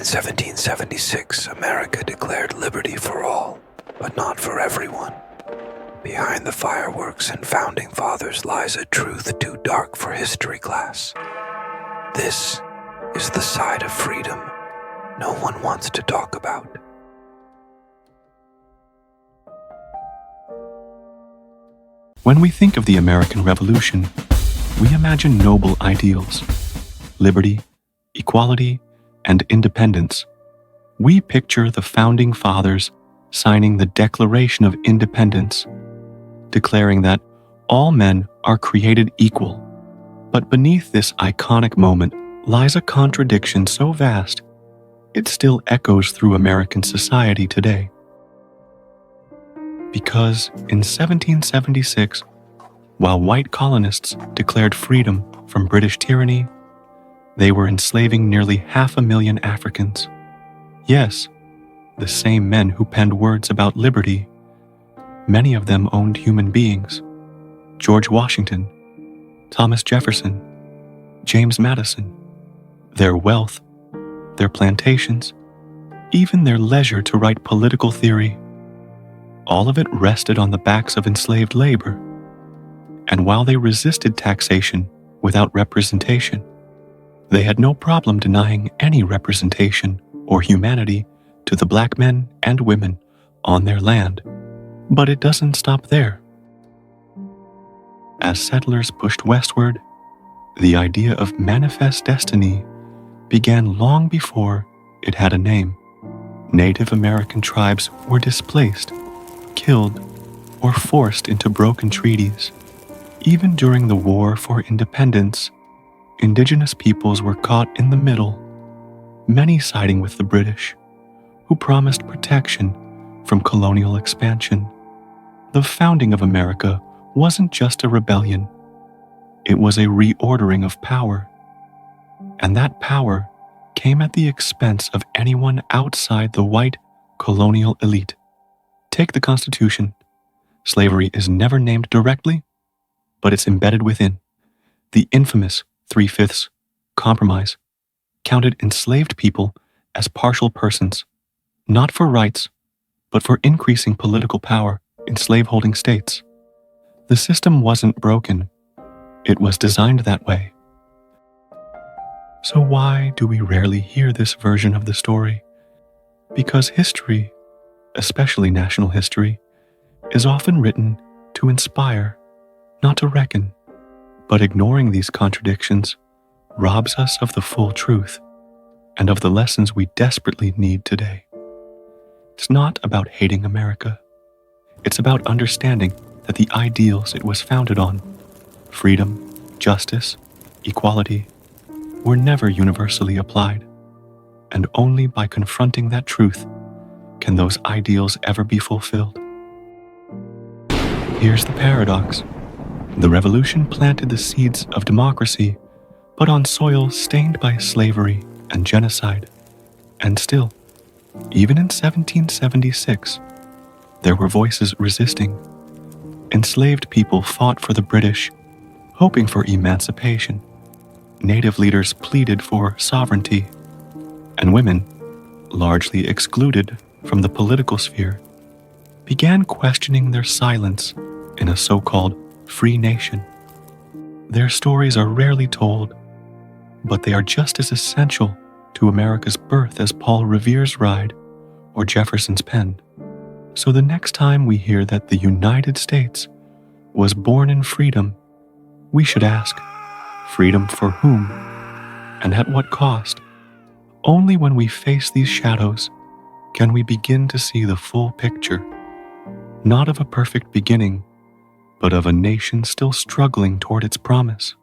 In 1776, America declared liberty for all, but not for everyone. Behind the fireworks and founding fathers lies a truth too dark for history class. This is the side of freedom no one wants to talk about. When we think of the American Revolution, we imagine noble ideals: liberty, equality, and independence. We picture the founding fathers signing the Declaration of Independence, declaring that all men are created equal. But beneath this iconic moment lies a contradiction so vast, it still echoes through American society today. Because in 1776, while white colonists declared freedom from British tyranny, they were enslaving nearly 500,000 Africans. Yes, the same men who penned words about liberty. Many of them owned human beings: George Washington, Thomas Jefferson, James Madison. Their wealth, their plantations, even their leisure to write political theory, all of it rested on the backs of enslaved labor. And while they resisted taxation without representation, they had no problem denying any representation or humanity to the black men and women on their land. But it doesn't stop there. As settlers pushed westward, the idea of manifest destiny began long before it had a name. Native American tribes were displaced, killed, or forced into broken treaties. Even during the War for Independence, Indigenous peoples were caught in the middle, many siding with the British, who promised protection from colonial expansion. The founding of America wasn't just a rebellion. It was a reordering of power. And that power came at the expense of anyone outside the white colonial elite. Take the Constitution. Slavery is never named directly, but it's embedded within. The infamous 3/5 compromise counted enslaved people as partial persons, not for rights, but for increasing political power in slaveholding states. The system wasn't broken. It was designed that way. So why do we rarely hear this version of the story? Because history, especially national history, is often written to inspire, not to reckon. But ignoring these contradictions robs us of the full truth and of the lessons we desperately need today. It's not about hating America. It's about understanding that the ideals it was founded on, freedom, justice, equality, were never universally applied. And only by confronting that truth can those ideals ever be fulfilled. Here's the paradox. The revolution planted the seeds of democracy, but on soil stained by slavery and genocide. And still, even in 1776, there were voices resisting. Enslaved people fought for the British, hoping for emancipation. Native leaders pleaded for sovereignty. And women, largely excluded from the political sphere, began questioning their silence in a so-called free nation. Their stories are rarely told, but they are just as essential to America's birth as Paul Revere's ride or Jefferson's pen. So the next time we hear that the United States was born in freedom, we should ask, freedom for whom and at what cost? Only when we face these shadows can we begin to see the full picture, not of a perfect beginning, but of a nation still struggling toward its promise.